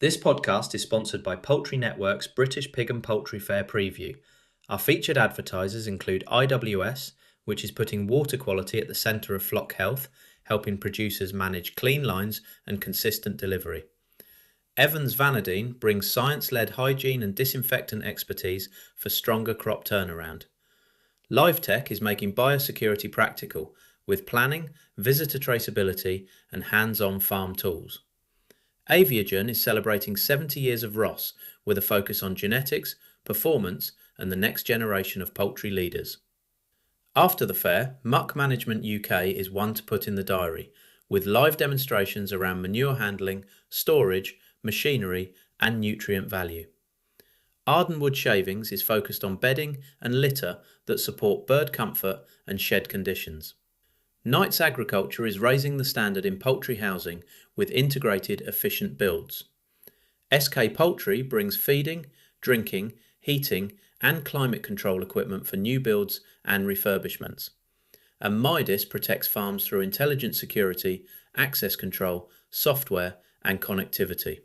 This podcast is sponsored by Poultry Network's British Pig and Poultry Fair preview. Our featured advertisers include IWS, which is putting water quality at the centre of flock health, helping producers manage clean lines and consistent delivery. Evans Vanadine brings science-led hygiene and disinfectant expertise for stronger crop turnaround. LiveTech is making biosecurity practical with planning, visitor traceability and hands-on farm tools. Aviagen is celebrating 70 years of Ross with a focus on genetics, performance and the next generation of poultry leaders. After the fair, Muck Management UK is one to put in the diary, with live demonstrations around manure handling, storage, machinery and nutrient value. Ardenwood Shavings is focused on bedding and litter that support bird comfort and shed conditions. Knights Agriculture is raising the standard in poultry housing with integrated, efficient builds. SK Poultry brings feeding, drinking, heating and climate control equipment for new builds and refurbishments. And Midas protects farms through intelligent security, access control, software and connectivity.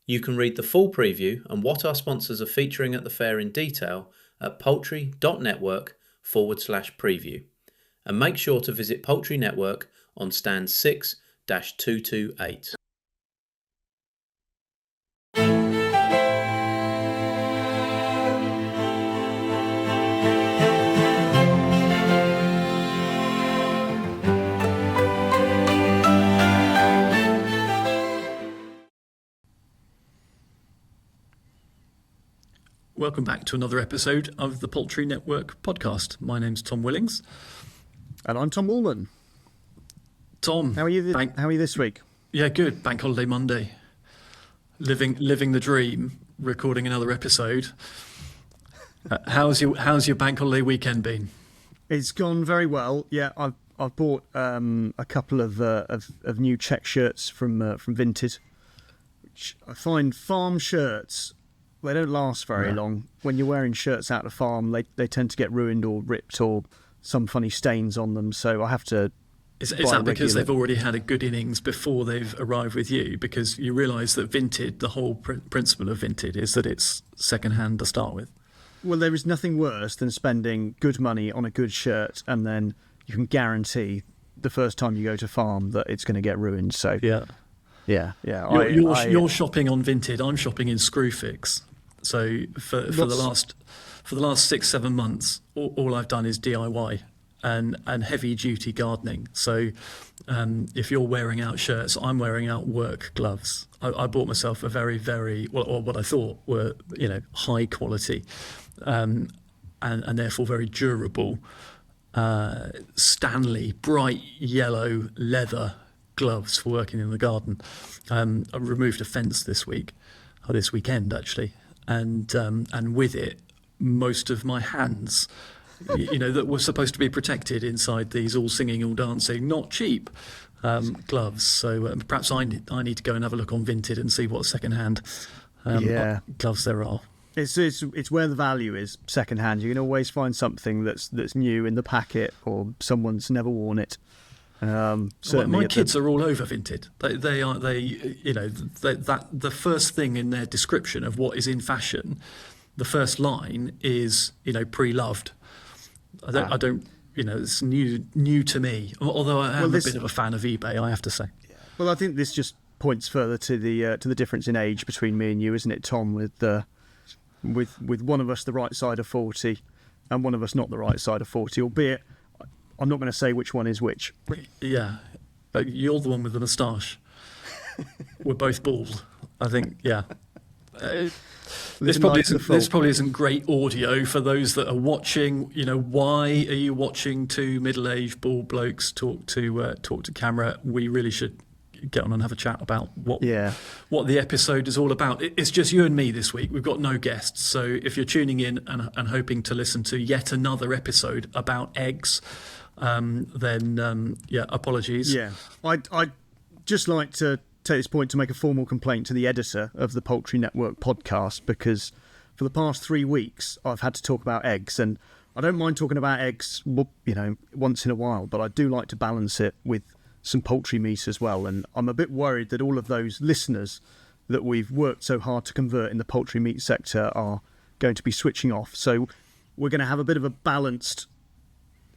You can read the full preview and what our sponsors are featuring at the fair in detail at poultry.network/preview. And make sure to visit Poultry Network on stand 6-228. Welcome back to another episode of the Poultry Network podcast. My name's Tom Willings. And I'm Tom Woolman. Tom, how are you this week? Yeah, good. Bank holiday Monday. Living the dream. Recording another episode. How's your bank holiday weekend been? It's gone very well. Yeah, I've bought a couple of new check shirts from Vinted, which I find farm shirts. They don't last very long. When you're wearing shirts out of farm, they tend to get ruined or ripped or some funny stains on them. So I have to. Is that because they've already had a good innings before they've arrived with you? Because you realise that Vinted, the whole principle of Vinted is that it's second-hand to start with. Well, there is nothing worse than spending good money on a good shirt and then you can guarantee the first time you go to farm that it's going to get ruined. So yeah. You're shopping on Vinted. I'm shopping in Screwfix. So for the last 6-7 months, all I've done is DIY and heavy duty gardening. So if you're wearing out shirts, I'm wearing out work gloves. I bought myself a very, very or what I thought were high quality and therefore very durable Stanley bright yellow leather gloves for working in the garden. I removed a fence this weekend actually. And with it, most of my hands, that were supposed to be protected inside these all singing, all dancing, not cheap gloves. So perhaps I need to go and have a look on Vinted and see what second-hand gloves there are. It's where the value is second-hand. You can always find something that's new in the packet or someone's never worn it. My kids are all over Vinted. The first thing in their description of what is in fashion, the first line is pre-loved. I don't it's new to me. Although I am a bit of a fan of eBay, I have to say. Well, I think this just points further to the difference in age between me and you, isn't it, Tom? With one of us the right side of 40, and one of us not the right side of 40, albeit. I'm not going to say which one is which. Yeah, you're the one with the moustache. We're both bald, I think. Yeah. This probably isn't great audio for those that are watching. Why are you watching two middle-aged bald blokes talk to camera? We really should get on and have a chat about what the episode is all about. It's just you and me this week. We've got no guests, so if you're tuning in and hoping to listen to yet another episode about eggs. Then apologies. Yeah, I'd just like to take this point to make a formal complaint to the editor of the Poultry Network podcast, because for the past 3 weeks I've had to talk about eggs, and I don't mind talking about eggs, once in a while, but I do like to balance it with some poultry meat as well. And I'm a bit worried that all of those listeners that we've worked so hard to convert in the poultry meat sector are going to be switching off. So we're going to have a bit of a balanced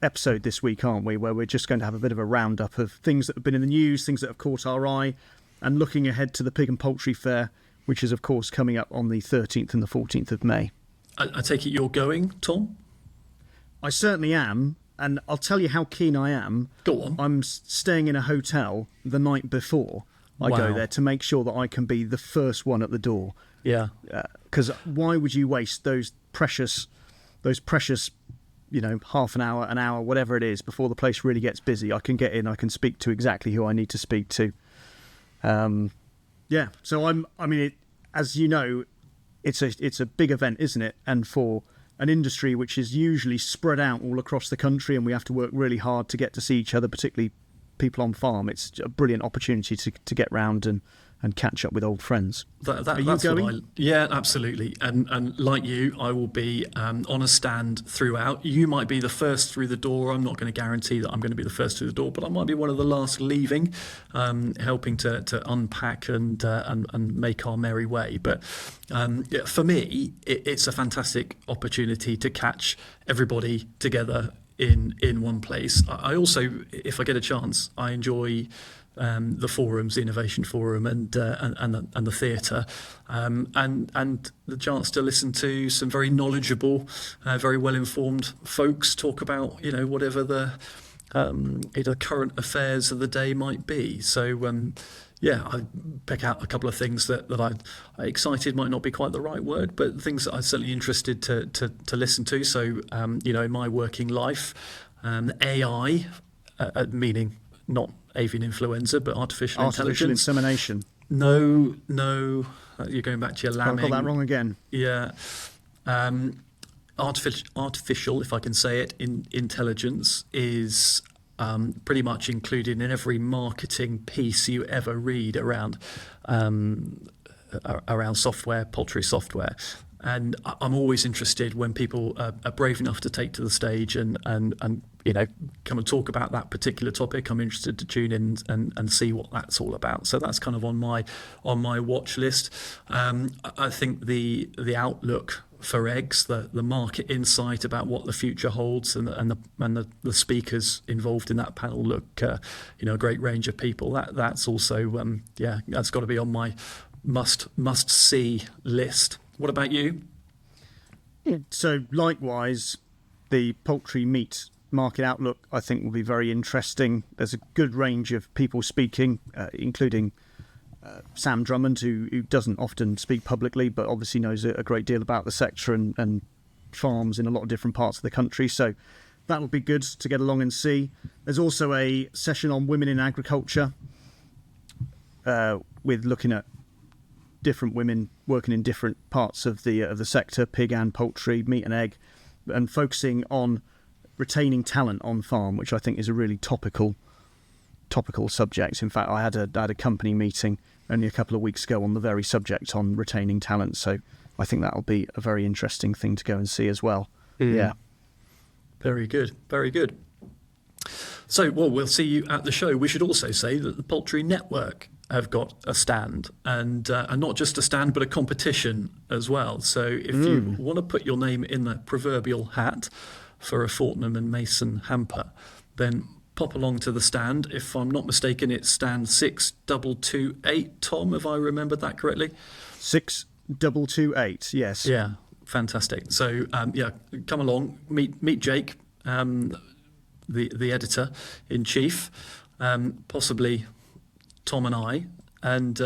episode this week, aren't we, where we're just going to have a bit of a roundup of things that have been in the news, things that have caught our eye, and looking ahead to the Pig and Poultry Fair, which is, of course, coming up on the 13th and the 14th of May. I take it you're going, Tom? I certainly am, and I'll tell you how keen I am. Go on. I'm staying in a hotel the night before I go there to make sure that I can be the first one at the door. Yeah. Because why would you waste those precious, half an hour, whatever it is, before the place really gets busy? I can get in, I can speak to exactly who I need to speak to. So as you know, it's a big event, isn't it? And for an industry which is usually spread out all across the country, and we have to work really hard to get to see each other, particularly people on farm, it's a brilliant opportunity to get round and catch up with old friends. Are you going? Yeah, absolutely. And like you, I will be on a stand throughout. You might be the first through the door. I'm not going to guarantee that I'm going to be the first through the door, but I might be one of the last leaving, helping to unpack and make our merry way. But for me, it's a fantastic opportunity to catch everybody together in one place. I also, if I get a chance, I enjoy the forums, the Innovation Forum, and the theatre, and the chance to listen to some very knowledgeable, very well informed folks talk about whatever the current affairs of the day might be. So I pick out a couple of things that I excited might not be quite the right word, but things that I'm certainly interested to listen to. So in my working life, AI, meaning not avian influenza, but artificial intelligence. Insemination. No, you're going back to your lambing. I got that wrong again. Yeah. Artificial, if I can say it, intelligence is pretty much included in every marketing piece you ever read around software, poultry software. And I'm always interested when people are brave enough to take to the stage and come and talk about that particular topic. I'm interested to tune in and see what that's all about. So that's kind of on my watch list. I think the outlook for eggs, the market insight about what the future holds, and the speakers involved in that panel look a great range of people. That's also that's got to be on my must see list. What about you? So likewise, the poultry meat market outlook, I think, will be very interesting. There's a good range of people speaking, including Sam Drummond, who doesn't often speak publicly, but obviously knows a great deal about the sector and farms in a lot of different parts of the country. So that'll be good to get along and see. There's also a session on women in agriculture, with looking at different women working in different parts of the sector, pig and poultry, meat and egg, and focusing on retaining talent on farm, which I think is a really topical subject. In fact, I had a company meeting only a couple of weeks ago on the very subject on retaining talent. So I think that'll be a very interesting thing to go and see as well. Yeah. Very good. Very good. So, we'll see you at the show. We should also say that the Poultry Network have got a stand, and not just a stand, but a competition as well. So if you want to put your name in the proverbial hat for a Fortnum and Mason hamper, then pop along to the stand. If I'm not mistaken, it's stand 6228, Tom, if I remembered that correctly. 6228, yes. Yeah, fantastic. So, come along, meet Jake, the editor-in-chief, possibly Tom and I, and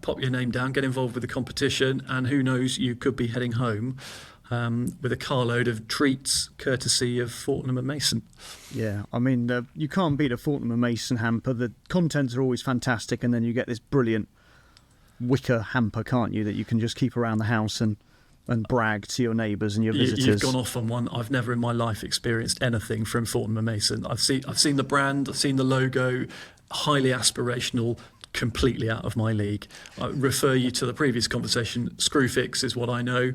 pop your name down, get involved with the competition, and who knows, you could be heading home with a carload of treats courtesy of Fortnum and Mason. Yeah, I mean, you can't beat a Fortnum and Mason hamper. The contents are always fantastic, and then you get this brilliant wicker hamper, can't you, that you can just keep around the house and brag to your neighbours and your visitors. You've gone off on one. I've never in my life experienced anything from Fortnum and Mason. I've seen the brand, I've seen the logo, highly aspirational, completely out of my league. I refer you to the previous conversation. Screwfix is what I know.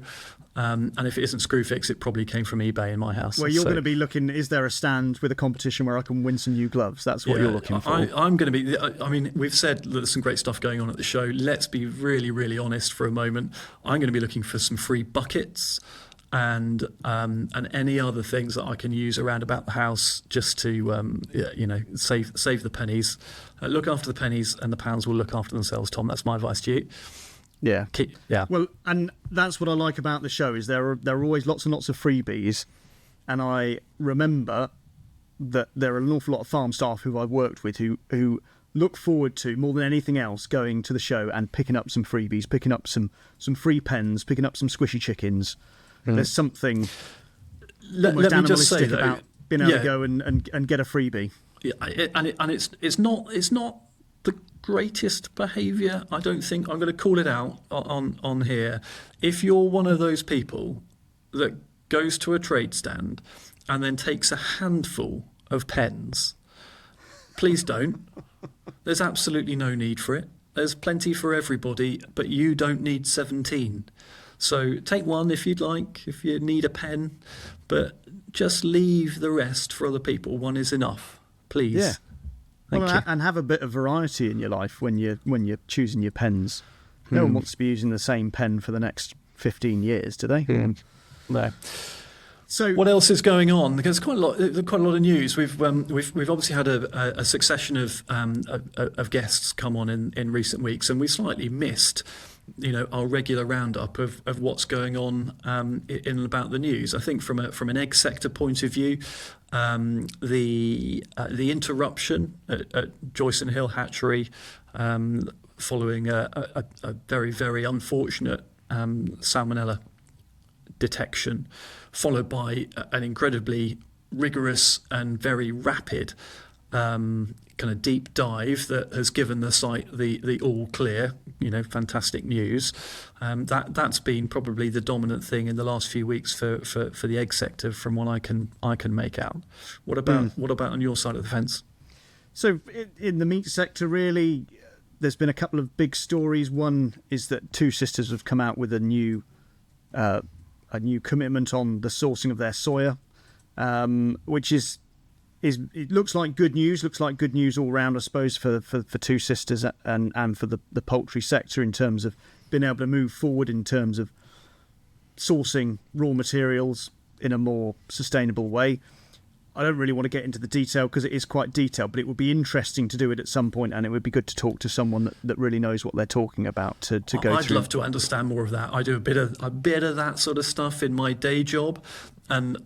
And if it isn't Screwfix, it probably came from eBay in my house. Well, you're going to be looking, is there a stand with a competition where I can win some new gloves? That's what you're looking for. I'm going to be, I mean, we've said that there's some great stuff going on at the show. Let's be really, really honest for a moment. I'm going to be looking for some free buckets and any other things that I can use around about the house just to, save the pennies. Look after the pennies and the pounds will look after themselves, Tom. That's my advice to you. Yeah. Yeah. Well, and that's what I like about the show is there are always lots and lots of freebies, and I remember that there are an awful lot of farm staff who I've worked with who look forward to more than anything else going to the show and picking up some freebies, picking up some free pens, picking up some squishy chickens. There's something almost animalistic about being able to go and get a freebie. Yeah, and it's not the greatest behaviour. I don't think I'm going to call it out on here. If you're one of those people that goes to a trade stand and then takes a handful of pens, please don't. There's absolutely no need for it. There's plenty for everybody, but you don't need 17. So take one if you'd like, if you need a pen, but just leave the rest for other people. One is enough, please. Yeah. Thank you. And have a bit of variety in your life when you're choosing your pens. No one wants to be using the same pen for the next 15 years, do they? No. So what else is going on? There's quite a lot of news. We've obviously had a succession of guests come on in recent weeks, and we slightly missed, our regular roundup of what's going on in and about the news. I think from an egg sector point of view, the interruption at Joice Hill hatchery following a very, very unfortunate salmonella detection, followed by an incredibly rigorous and very rapid kind of deep dive that has given the site the all clear, fantastic news. That's been probably the dominant thing in the last few weeks for the egg sector, from what I can make out. What about on your side of the fence? So in the meat sector, really, there's been a couple of big stories. One is that Two Sisters have come out with a new commitment on the sourcing of their soya, which is it looks like good news. Looks like good news all round, I suppose, for Two Sisters and for the poultry sector in terms of being able to move forward in terms of sourcing raw materials in a more sustainable way. I don't really want to get into the detail because it is quite detailed, but it would be interesting to do it at some point, and it would be good to talk to someone that really knows what they're talking about to go through. I'd love to understand more of that. I do a bit of that sort of stuff in my day job, and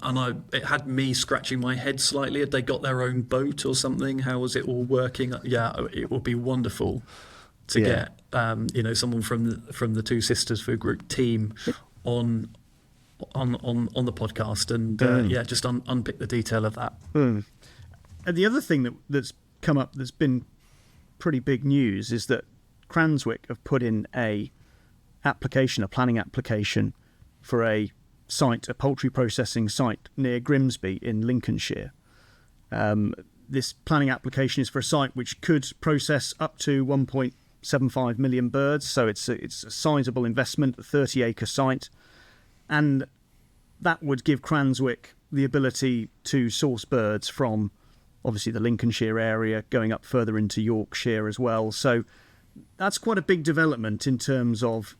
it had me scratching my head slightly. Had they got their own boat or something? How was it all working? Yeah, it would be wonderful to get someone from the Two Sisters Food Group team on the podcast and just unpick the detail of that. And the other thing that's come up that's been pretty big news is that Cranswick have put in a planning application for a poultry processing site near Grimsby in Lincolnshire. This planning application is for a site which could process up to 1.75 million birds, so it's a sizable investment, a 30-acre site. And that would give Cranswick the ability to source birds from, obviously, the Lincolnshire area, going up further into Yorkshire as well. So that's quite a big development in terms of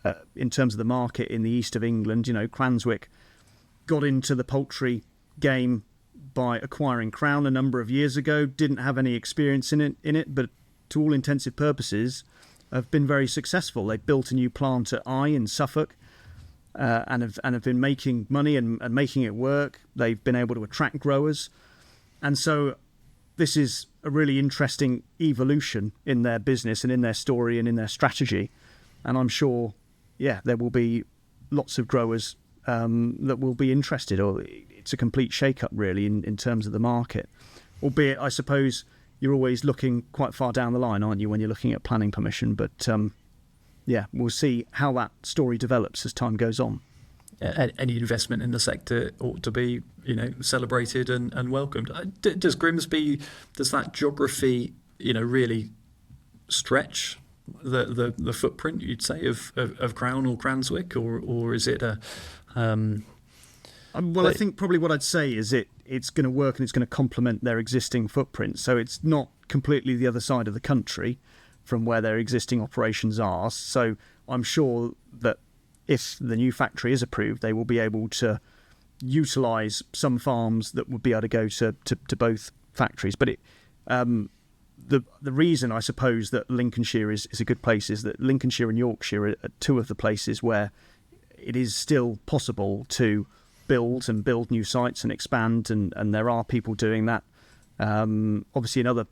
the market in the east of England. Cranswick got into the poultry game by acquiring Crown a number of years ago. Didn't have any experience in it, but to all intensive purposes, have been very successful. They built a new plant at Eye in Suffolk. And have been making money and making it work. They've been able to attract growers. And so this is a really interesting evolution in their business and in their story and in their strategy. And I'm sure, there will be lots of growers that will be interested. Or it's a complete shake-up, really, in terms of the market. Albeit, I suppose, you're always looking quite far down the line, aren't you, when you're looking at planning permission? But we'll see how that story develops as time goes on. Any investment in the sector ought to be, celebrated and welcomed. Does Grimsby, does that geography, really stretch the footprint, you'd say, of Crown or Cranswick, or is it a? Well, I think probably what I'd say is it's going to work and it's going to complement their existing footprint. So it's not completely the other side of the country from where their existing operations are. So I'm sure that if the new factory is approved, they will be able to utilise some farms that would be able to go to both factories. But the reason, I suppose, that Lincolnshire is a good place is that Lincolnshire and Yorkshire are two of the places where it is still possible to build new sites and expand, and there are people doing that. Obviously, in other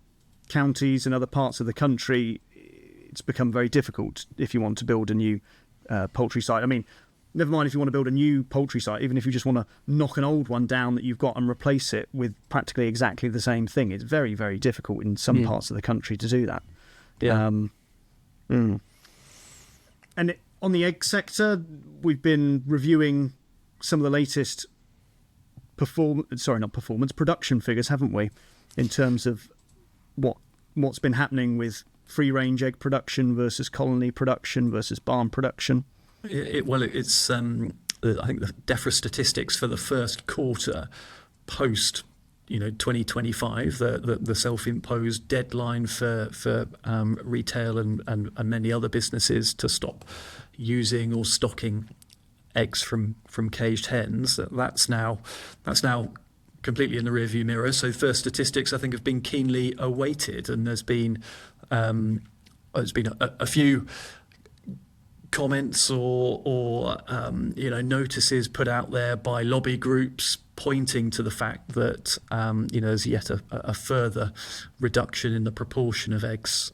counties and other parts of the country, it's become very difficult if you want to build a new poultry site. I mean, never mind if you want to build a new poultry site, even if you just want to knock an old one down that you've got and replace it with practically exactly the same thing. It's very, very difficult in some parts of the country to do that. Yeah. And on the egg sector, we've been reviewing some of the latest production figures, haven't we, in terms of what's been happening with free-range egg production versus colony production versus barn production. It's I think the Defra statistics for the first quarter post 2025, the self-imposed deadline for retail and many other businesses to stop using or stocking eggs from caged hens. That's now completely in the rearview mirror. So first statistics, I think, have been keenly awaited, and there's been a few comments or notices put out there by lobby groups pointing to the fact that there's yet a further reduction in the proportion of eggs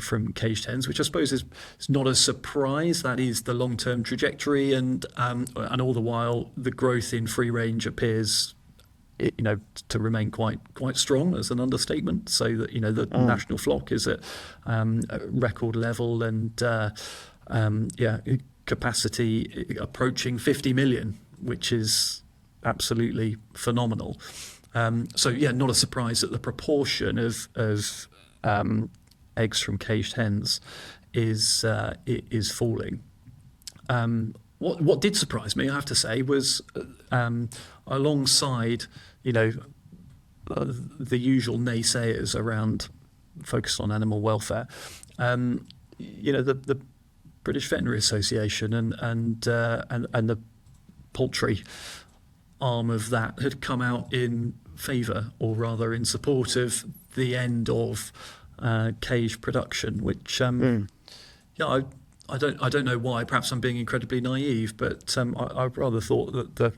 from caged hens, which I suppose is not a surprise. That is the long-term trajectory, and all the while the growth in free range appears to remain quite strong, as an understatement. So that the national flock is at a record level, and capacity approaching 50 million, which is absolutely phenomenal. Not a surprise that the proportion of eggs from caged hens is falling. What did surprise me, I have to say, was alongside the usual naysayers around focus on animal welfare, the British Veterinary Association and the poultry arm of that had come out in favour, or rather in support of the end of cage production, which I don't know why. Perhaps I'm being incredibly naive, but I rather thought that the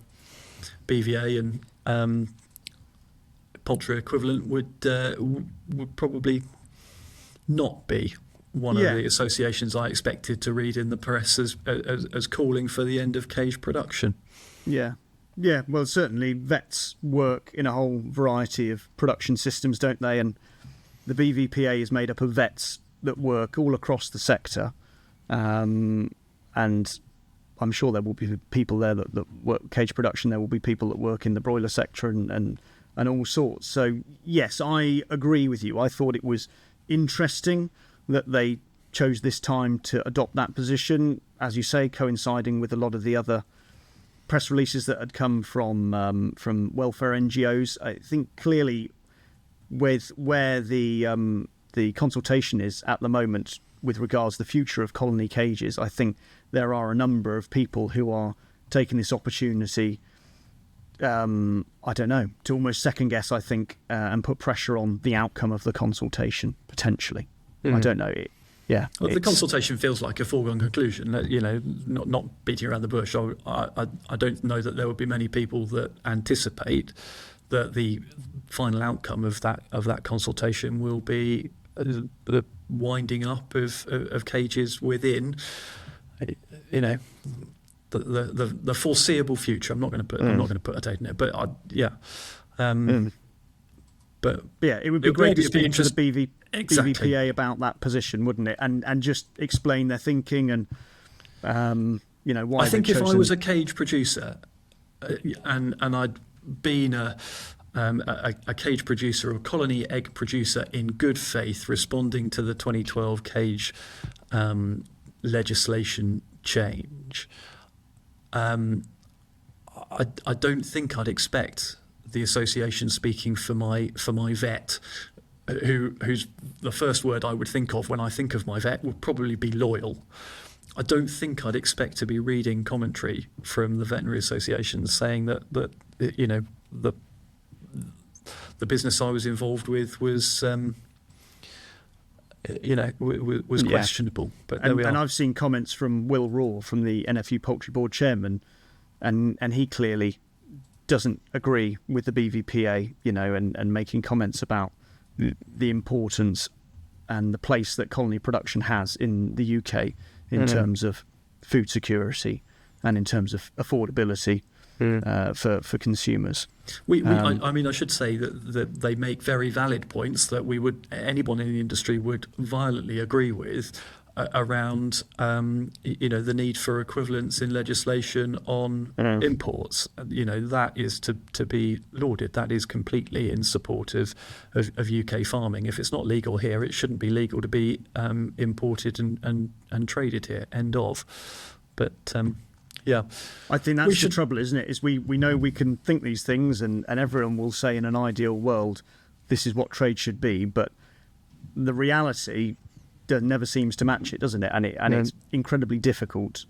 BVA and poultry equivalent would probably not be one of the associations I expected to read in the press as calling for the end of cage production. Yeah. Well, certainly vets work in a whole variety of production systems, don't they? And the BVPA is made up of vets that work all across the sector. And I'm sure there will be people there that work cage production. There will be people that work in the broiler sector and all sorts. So, yes, I agree with you. I thought it was interesting that they chose this time to adopt that position, as you say, coinciding with a lot of the other press releases that had come from welfare NGOs. I think clearly with where the consultation is at the moment with regards to the future of colony cages, I think there are a number of people who are taking this opportunity, to almost second guess, I think, and put pressure on the outcome of the consultation, potentially. I don't know. Well, the consultation feels like a foregone conclusion. Not beating around the bush. I don't know that there will be many people that anticipate that the final outcome of that consultation will be the winding up of cages within, the foreseeable future. I'm not going to put a date in it, but it would be great to speak to the BVPA about that position, wouldn't it? And just explain their thinking and why. I think if I was a cage producer and I'd been a a cage producer or colony egg producer in good faith responding to the 2012 cage legislation change. I don't think I'd expect the association speaking for my vet, who's the first word I would think of when I think of my vet would probably be loyal. I don't think I'd expect to be reading commentary from the veterinary association saying that you know the business I was involved with was was questionable. But there we are. And I've seen comments from Will Raw, from the NFU Poultry Board chairman, and he clearly doesn't agree with the BVPA, and making comments about the importance and the place that colony production has in the UK in terms of food security and in terms of affordability for consumers. I should say that they make very valid points that anyone in the industry would violently agree with around the need for equivalence in legislation on imports. That is to be lauded. That is completely in support of UK farming. If it's not legal here, it shouldn't be legal to be imported and traded here. End of. But yeah, I think that's the trouble, isn't it? Is we know we can think these things, and everyone will say in an ideal world, this is what trade should be, but the reality never seems to match it, doesn't it? And it's incredibly difficult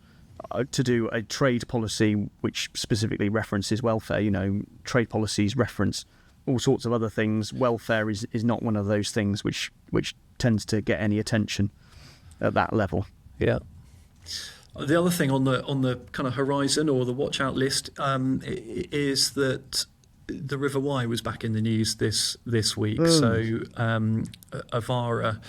to do a trade policy which specifically references welfare. Trade policies reference all sorts of other things. Welfare is not one of those things which tends to get any attention at that level. Yeah. The other thing on the kind of horizon or the watch out list is that the River Wye was back in the news this week. So Avara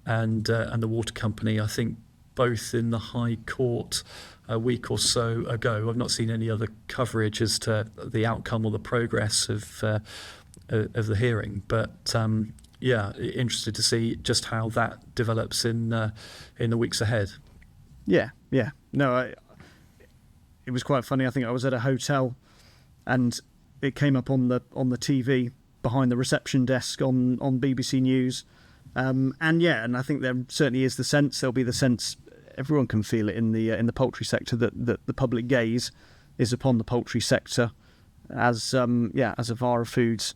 and the water company, I think, both in the High Court a week or so ago. I've not seen any other coverage as to the outcome or the progress of the hearing, but interested to see just how that develops in the weeks ahead. Yeah. No, it was quite funny. I think I was at a hotel, and it came up on the TV behind the reception desk on BBC News. And I think there certainly is the sense. There'll be the sense, everyone can feel it in the poultry sector, that the public gaze is upon the poultry sector as Avara Foods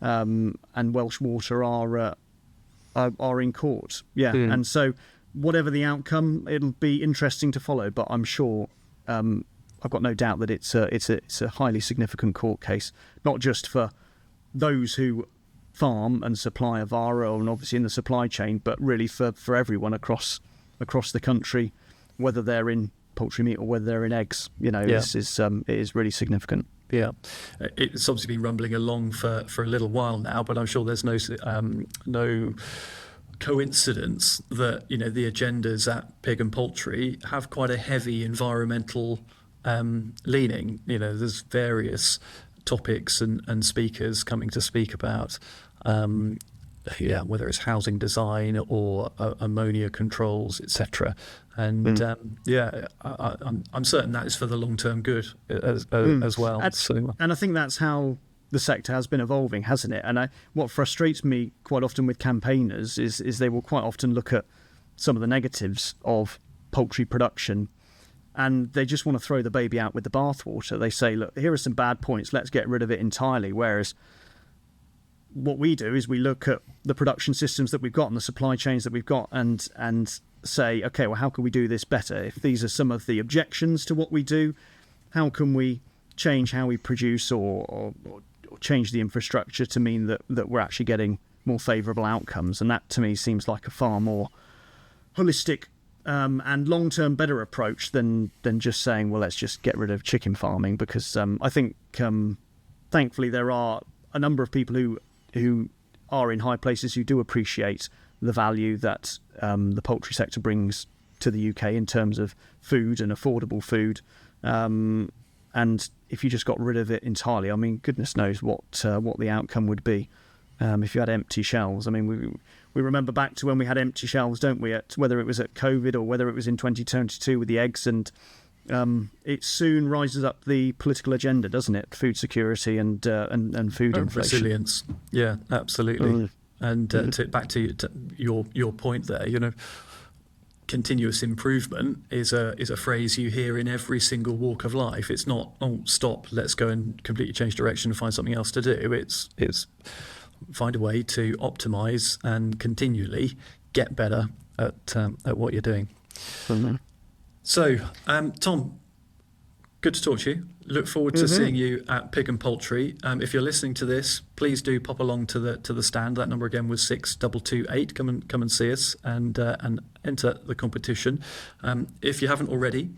and Welsh Water are in court. Yeah, and so whatever the outcome, it'll be interesting to follow. But I'm sure, I've got no doubt that it's a highly significant court case, not just for those who farm and supply Avara, and obviously in the supply chain, but really for everyone across the country, whether they're in poultry meat or whether they're in eggs. It is really significant. Yeah, it's obviously been rumbling along for a little while now, but I'm sure there's no coincidence that the agendas at Pig and Poultry have quite a heavy environmental leaning. There's various topics and speakers coming to speak about whether it's housing design or ammonia controls, etc. And I'm certain that is for the long-term good as well. And I think that's how the sector has been evolving, hasn't it? And what frustrates me quite often with campaigners is they will quite often look at some of the negatives of poultry production, and they just want to throw the baby out with the bathwater. They say, look, here are some bad points, let's get rid of it entirely. Whereas what we do is we look at the production systems that we've got and the supply chains that we've got and say, okay, well, how can we do this better? If these are some of the objections to what we do, how can we change how we produce or change the infrastructure to mean that we're actually getting more favourable outcomes? And that, to me, seems like a far more holistic and long-term better approach than just saying, well, let's just get rid of chicken farming. Because I think, thankfully, there are a number of people who are in high places who do appreciate the value that the poultry sector brings to the UK in terms of food and affordable food. And if you just got rid of it entirely, I mean, goodness knows what the outcome would be if you had empty shelves. I mean, we remember back to when we had empty shelves, don't we? Whether it was at COVID or whether it was in 2022 with the eggs and it soon rises up the political agenda, doesn't it? Food security and food inflation. Resilience. Yeah, absolutely. And back to your point there, continuous improvement is a phrase you hear in every single walk of life. It's not, stop, let's go and completely change direction and find something else to do. It's find a way to optimise and continually get better at what you're doing. Mm-hmm. So, Tom, good to talk to you. Look forward to seeing you at Pig and Poultry. If you're listening to this, please do pop along to the stand. That number again was 6228. Come and see us and enter the competition. If you haven't already,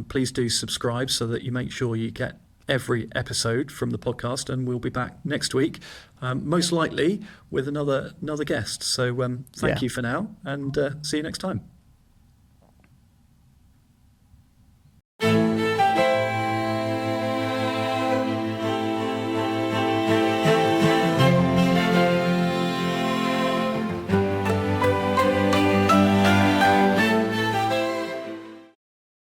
please do subscribe so that you make sure you get every episode from the podcast, and we'll be back next week, most likely with another guest. So thank you for now, and see you next time.